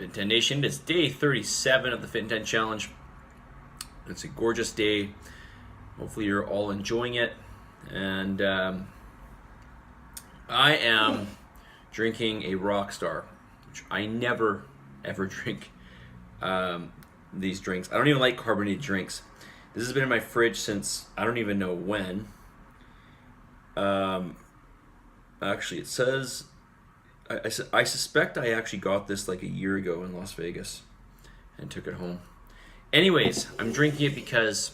Fit 10 Nation, it's day 37 of the Fit 10 Challenge. It's a gorgeous day. Hopefully you're all enjoying it. And I am drinking a Rockstar, which I never ever drink these drinks. I don't even like carbonated drinks. This has been in my fridge since I don't even know when. Actually, it says, I suspect I actually got this like a year ago in Las Vegas and took it home. Anyways, I'm drinking it because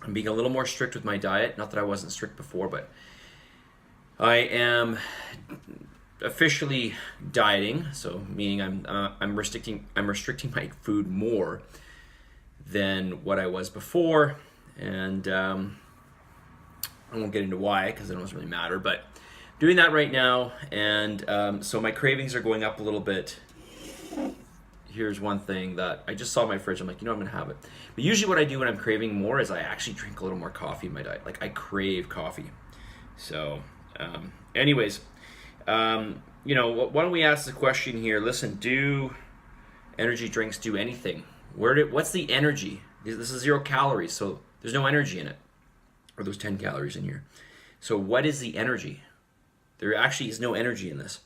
I'm being a little more strict with my diet. Not that I wasn't strict before, but I am officially dieting. So meaning I'm restricting my food more than what I was before, and I won't get into why because it doesn't really matter. But doing that right now, and so my cravings are going up a little bit. Here's one thing that I just saw in my fridge. I'm like, I'm gonna have it. But usually what I do when I'm craving more is I actually drink a little more coffee in my diet. Like I crave coffee. So anyways, why don't we ask the question here? Listen, do energy drinks do anything? What's the energy? This is 0 calories, so there's no energy in it. Or there's 10 calories in here. So what is the energy? There actually is no energy in this.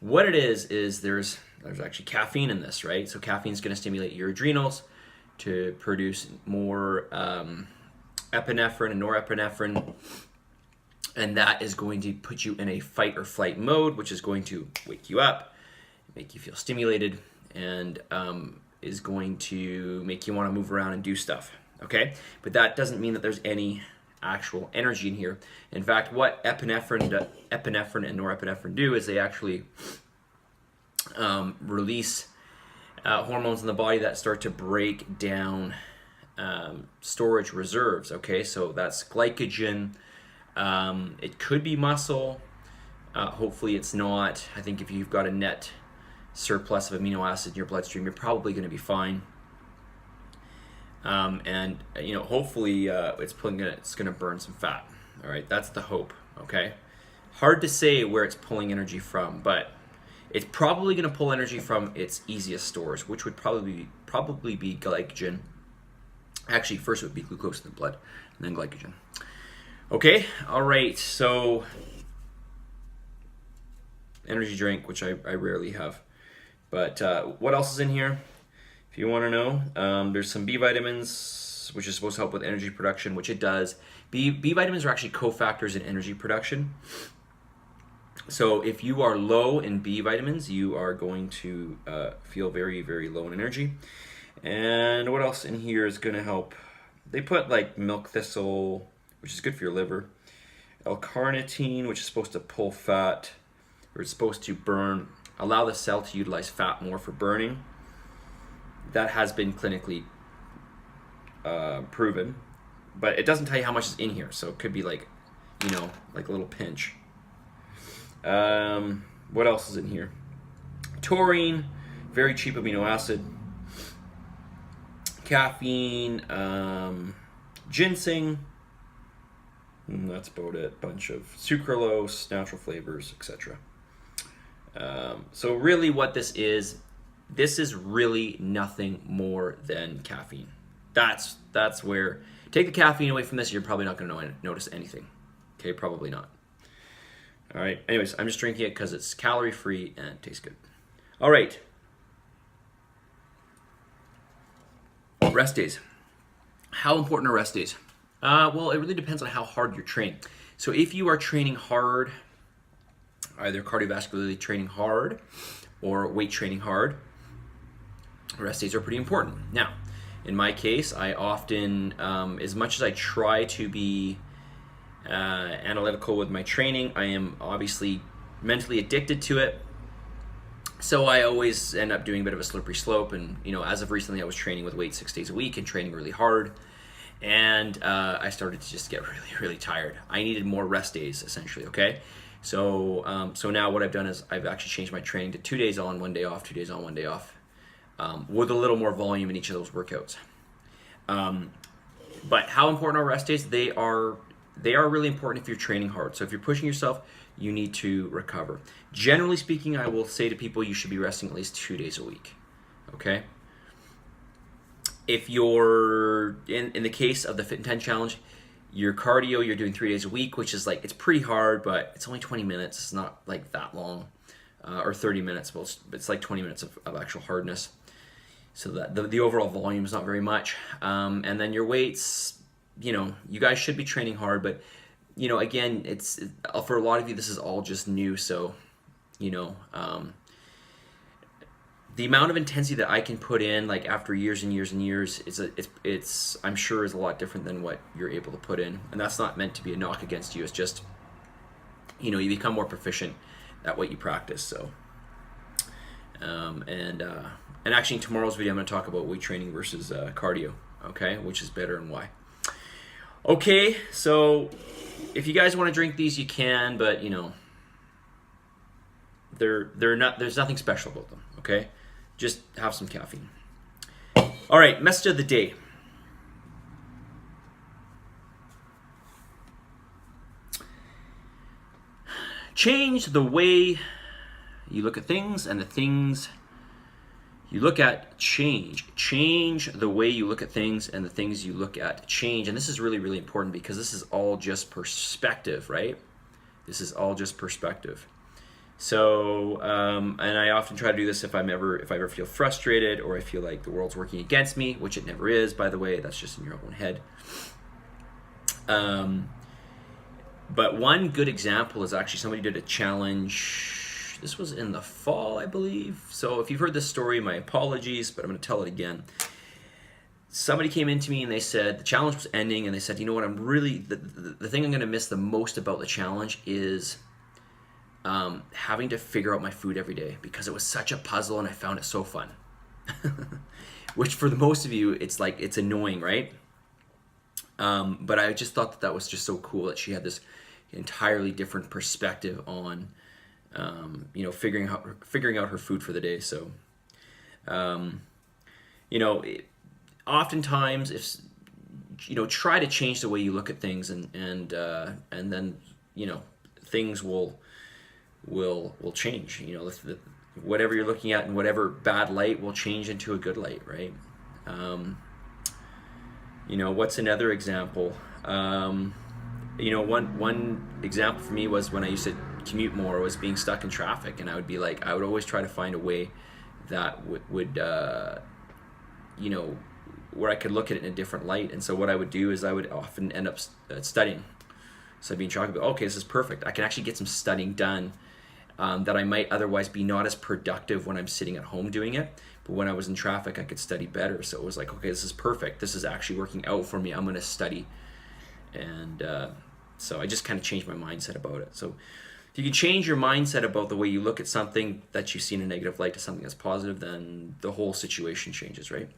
What it is there's actually caffeine in this, right? So caffeine is going to stimulate your adrenals to produce more epinephrine and norepinephrine, and that is going to put you in a fight or flight mode, which is going to wake you up, make you feel stimulated, and is going to make you want to move around and do stuff, okay? But that doesn't mean that there's any actual energy in here. In fact, what epinephrine and norepinephrine do is they actually release hormones in the body that start to break down storage reserves, okay? So that's glycogen. It could be muscle. Hopefully it's not. I think if you've got a net surplus of amino acid in your bloodstream, you're probably going to be fine. Hopefully it's going to burn some fat. All right, that's the hope. Okay, hard to say where it's pulling energy from, but it's probably going to pull energy from its easiest stores, which would probably be glycogen. Actually, first it would be glucose in the blood, and then glycogen. Okay, all right. So energy drink, which I rarely have, but what else is in here? If you want to know, there's some B vitamins, which is supposed to help with energy production, which it does. B vitamins are actually cofactors in energy production. So if you are low in B vitamins, you are going to feel very, very low in energy. And what else in here is going to help? They put like milk thistle, which is good for your liver. L-carnitine, which is supposed to pull fat, or it's supposed to allow the cell to utilize fat more for burning. That has been clinically proven, but it doesn't tell you how much is in here, so it could be like a little pinch. What else is in here? Taurine, very cheap amino acid. Caffeine, ginseng. That's about it. Bunch of sucralose, natural flavors, etc. So really, what this is really nothing more than caffeine. That's where, take the caffeine away from this, you're probably not going to notice anything. Okay, probably not. All right, anyways, I'm just drinking it because it's calorie free and it tastes good. All right. Rest days. How important are rest days? Well, it really depends on how hard you're training. So if you are training hard, either cardiovascularly training hard or weight training hard, rest days are pretty important. Now, in my case, I often, as much as I try to be analytical with my training, I am obviously mentally addicted to it. So I always end up doing a bit of a slippery slope. And, as of recently, I was training with weight 6 days a week and training really hard. And I started to just get really, really tired. I needed more rest days, essentially, okay? So now what I've done is I've actually changed my training to 2 days on, 1 day off, 2 days on, 1 day off. With a little more volume in each of those workouts. But how important are rest days? They are really important if you're training hard. So if you're pushing yourself you need to recover. Generally speaking, I will say to people you should be resting at least 2 days a week. Okay? If you're in the case of the Fit in 10 challenge, your cardio you're doing 3 days a week, which is like, it's pretty hard, but it's only 20 minutes. It's not like that long, or 30 minutes, but it's like 20 minutes of actual hardness. So that the overall volume is not very much. And then your weights, you guys should be training hard, but again, for a lot of you, this is all just new. So, the amount of intensity that I can put in, like after years and years and years, it's I'm sure is a lot different than what you're able to put in. And that's not meant to be a knock against you. It's just, you become more proficient at what you practice. So, and actually in tomorrow's video, I'm going to talk about weight training versus cardio. Okay, which is better and why. Okay, so if you guys want to drink these, you can, but they're not. There's nothing special about them. Okay. Just have some caffeine. All right, message of the day. Change the way you look at things and the things you look at change. Change the way you look at things and the things you look at change. And this is really, really important because this is all just perspective, right? This is all just perspective. So, and I often try to do this if I ever feel frustrated or I feel like the world's working against me, which it never is, by the way. That's just in your own head. But one good example is actually somebody did a challenge. This was in the fall, I believe. So if you've heard this story, my apologies, but I'm going to tell it again. Somebody came into me and they said the challenge was ending, and they said, you know what, I'm really the thing I'm going to miss the most about the challenge is having to figure out my food every day because it was such a puzzle and I found it so fun. Which for the most of you, it's like, it's annoying, right? But I just thought that was just so cool that she had this entirely different perspective on, figuring out her food for the day. So, oftentimes if, try to change the way you look at things and then, things will change. Whatever you're looking at in whatever bad light will change into a good light, right? What's another example? One example for me was when I used to commute more, was being stuck in traffic, and I would always try to find a way that would where I could look at it in a different light. And so what I would do is I would often end up studying. So I'd be in traffic, okay, this is perfect. I can actually get some studying done that I might otherwise be not as productive when I'm sitting at home doing it. But when I was in traffic, I could study better. So it was like, okay, this is perfect. This is actually working out for me. I'm going to study. And so I just kind of changed my mindset about it. So if you can change your mindset about the way you look at something that you see in a negative light to something that's positive, then the whole situation changes, right?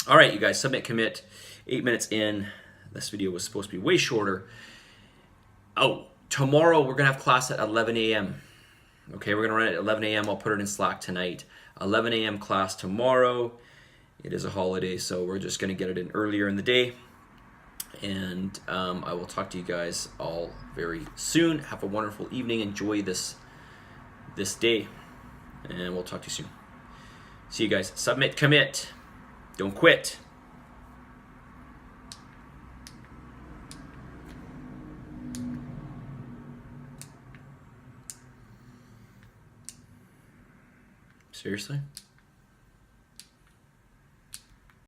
All right, you guys, submit, commit. 8 minutes in. This video was supposed to be way shorter. Oh, tomorrow we're going to have class at 11 a.m. Okay, we're going to run it at 11 a.m. I'll put it in Slack tonight. 11 a.m. class tomorrow. It is a holiday, so we're just going to get it in earlier in the day. And I will talk to you guys all very soon. Have a wonderful evening. Enjoy this day. And we'll talk to you soon. See you guys. Submit, commit. Don't quit. Seriously?